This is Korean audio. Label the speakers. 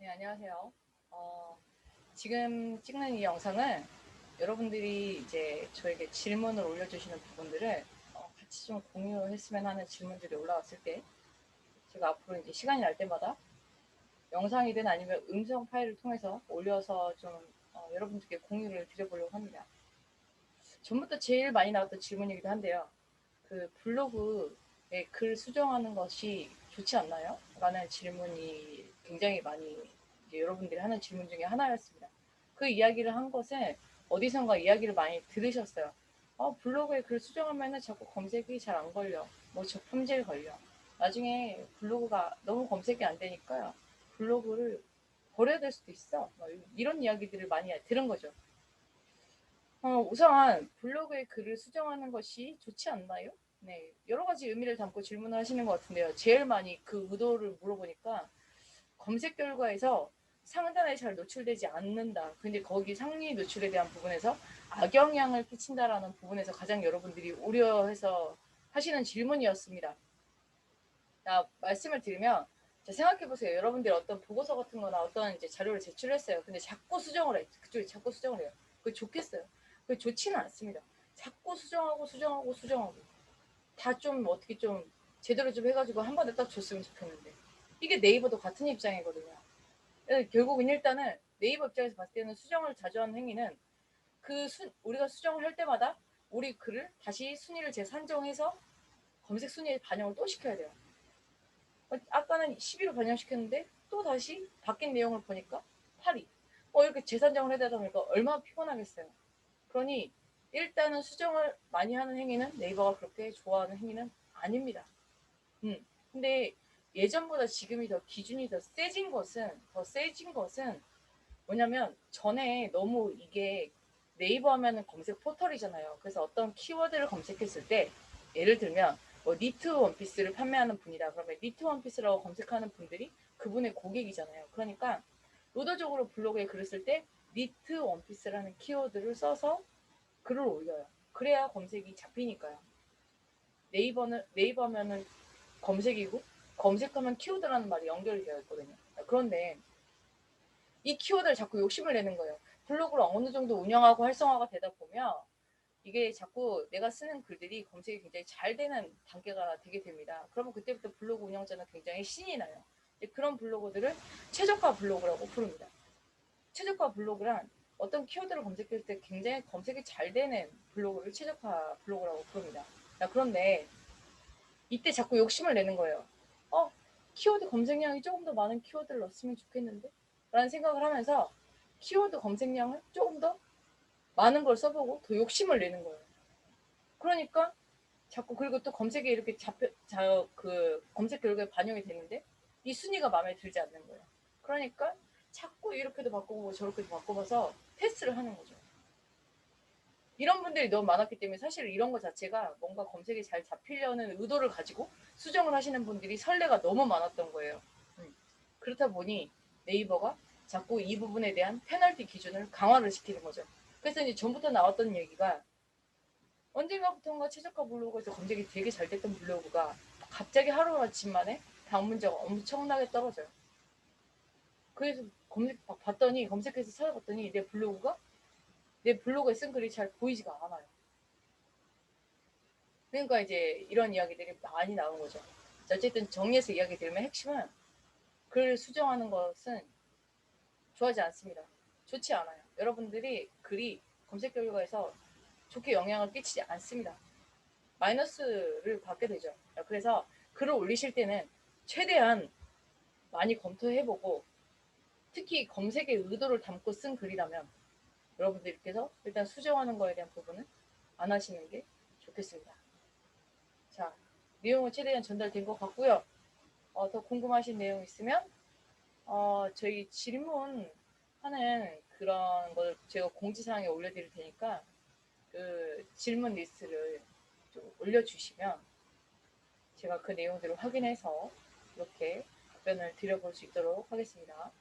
Speaker 1: 네, 안녕하세요. 어, 지금 찍는 이 영상은 여러분들이 이제 저에게 질문을 올려주시는 부분들을 같이 좀 공유했으면 하는 질문들이 올라왔을 때 제가 앞으로 이제 시간이 날 때마다 영상이든 아니면 음성 파일을 통해서 올려서 좀 여러분들께 공유를 드려보려고 합니다. 전부터 제일 많이 나왔던 질문이기도 한데요. 그 블로그에 글 수정하는 것이 좋지 않나요? 라는 질문이 굉장히 많이 이제 여러분들이 하는 질문 중에 하나였습니다. 그 이야기를 한 것은 어디선가 이야기를 많이 들으셨어요. 블로그에 글 수정하면 자꾸 검색이 잘 안 걸려. 뭐 저품질 걸려. 나중에 블로그가 너무 검색이 안 되니까 블로그를 버려야 될 수도 있어. 이런 이야기들을 많이 들은 거죠. 우선 블로그에 글을 수정하는 것이 좋지 않나요? 네, 여러 가지 의미를 담고 질문을 하시는 것 같은데요. 제일 많이 그 의도를 물어보니까 검색 결과에서 상단에 잘 노출되지 않는다. 근데 거기 상위 노출에 대한 부분에서 악영향을 끼친다라는 부분에서 가장 여러분들이 우려해서 하시는 질문이었습니다. 자, 말씀을 드리면 생각해 보세요. 여러분들이 어떤 보고서 같은 거나 어떤 이제 자료를 제출했어요. 근데 자꾸 수정을 해. 그쪽이 자꾸 수정을 해요. 그게 좋겠어요? 그게 좋지는 않습니다. 자꾸 수정하고 다 좀 어떻게 좀 제대로 좀 해가지고 한 번에 딱 줬으면 좋겠는데 이게 네이버도 같은 입장이거든요. 결국은 일단은 네이버 입장에서 봤을 때는 수정을 자주 하는 행위는 우리가 수정을 할 때마다 우리 글을 다시 순위를 재산정해서 검색 순위에 반영을 또 시켜야 돼요. 아까는 12로 반영시켰는데 또 다시 바뀐 내용을 보니까 8이 이렇게 재산정을 해야 되다 보니까 얼마나 피곤하겠어요. 그러니 일단은 수정을 많이 하는 행위는 네이버가 그렇게 좋아하는 행위는 아닙니다. 근데 예전보다 지금이 더 기준이 더 세진 것은 뭐냐면 전에 너무 이게 네이버 하면은 검색 포털이잖아요. 그래서 어떤 키워드를 검색했을 때 예를 들면 뭐 니트 원피스를 판매하는 분이다. 그러면 니트 원피스라고 검색하는 분들이 그분의 고객이잖아요. 그러니까 의도적으로 블로그에 글을 쓸 때 니트 원피스라는 키워드를 써서 글을 올려요. 그래야 검색이 잡히니까요. 네이버면은 검색이고 검색하면 키워드라는 말이 연결이 되어 있거든요. 그런데 이 키워드를 자꾸 욕심을 내는 거예요. 블로그를 어느 정도 운영하고 활성화가 되다 보면 이게 자꾸 내가 쓰는 글들이 검색이 굉장히 잘 되는 단계가 되게 됩니다. 그러면 그때부터 블로그 운영자는 굉장히 신이 나요. 그런 블로그들을 최저가 블로그라고 부릅니다. 최저가 블로그란 어떤 키워드를 검색했을 때 굉장히 검색이 잘 되는 블로그를 최저가 블로그라고 부릅니다. 그런데 이때 자꾸 욕심을 내는 거예요. 어, 키워드 검색량이 조금 더 많은 키워드를 넣었으면 좋겠는데? 라는 생각을 하면서 키워드 검색량을 조금 더 많은 걸 써보고 더 욕심을 내는 거예요. 그러니까 자꾸 그리고 또 검색에 이렇게 검색 결과에 반영이 되는데 이 순위가 마음에 들지 않는 거예요. 그러니까 자꾸 이렇게도 바꿔보고 저렇게도 바꿔봐서 테스트를 하는 거죠. 이런 분들이 너무 많았기 때문에 사실 이런 거 자체가 뭔가 검색에 잘 잡히려는 의도를 가지고 수정을 하시는 분들이 선례가 너무 많았던 거예요. 그렇다 보니 네이버가 자꾸 이 부분에 대한 페널티 기준을 강화를 시키는 거죠. 그래서 이제 전부터 나왔던 얘기가 언젠가부터인가 최저가 블로그에서 검색이 되게 잘 됐던 블로그가 갑자기 하루아침 만에 방문자가 엄청나게 떨어져요. 그래서 검색해서 찾아봤더니 내 블로그에 쓴 글이 잘 보이지가 않아요. 그러니까 이제 이런 이야기들이 많이 나온 거죠. 어쨌든 정리해서 이야기 드리면 핵심은 글 수정하는 것은 좋아하지 않습니다. 좋지 않아요. 여러분들이 글이 검색 결과에서 좋게 영향을 끼치지 않습니다. 마이너스를 받게 되죠. 그래서 글을 올리실 때는 최대한 많이 검토해보고 특히 검색의 의도를 담고 쓴 글이라면 여러분들께서 일단 수정하는 거에 대한 부분은 안 하시는 게 좋겠습니다. 자, 내용은 최대한 전달된 것 같고요. 더 궁금하신 내용 있으면 저희 질문하는 그런 걸 제가 공지사항에 올려드릴 테니까 그 질문 리스트를 좀 올려주시면 제가 그 내용들을 확인해서 이렇게 답변을 드려볼 수 있도록 하겠습니다.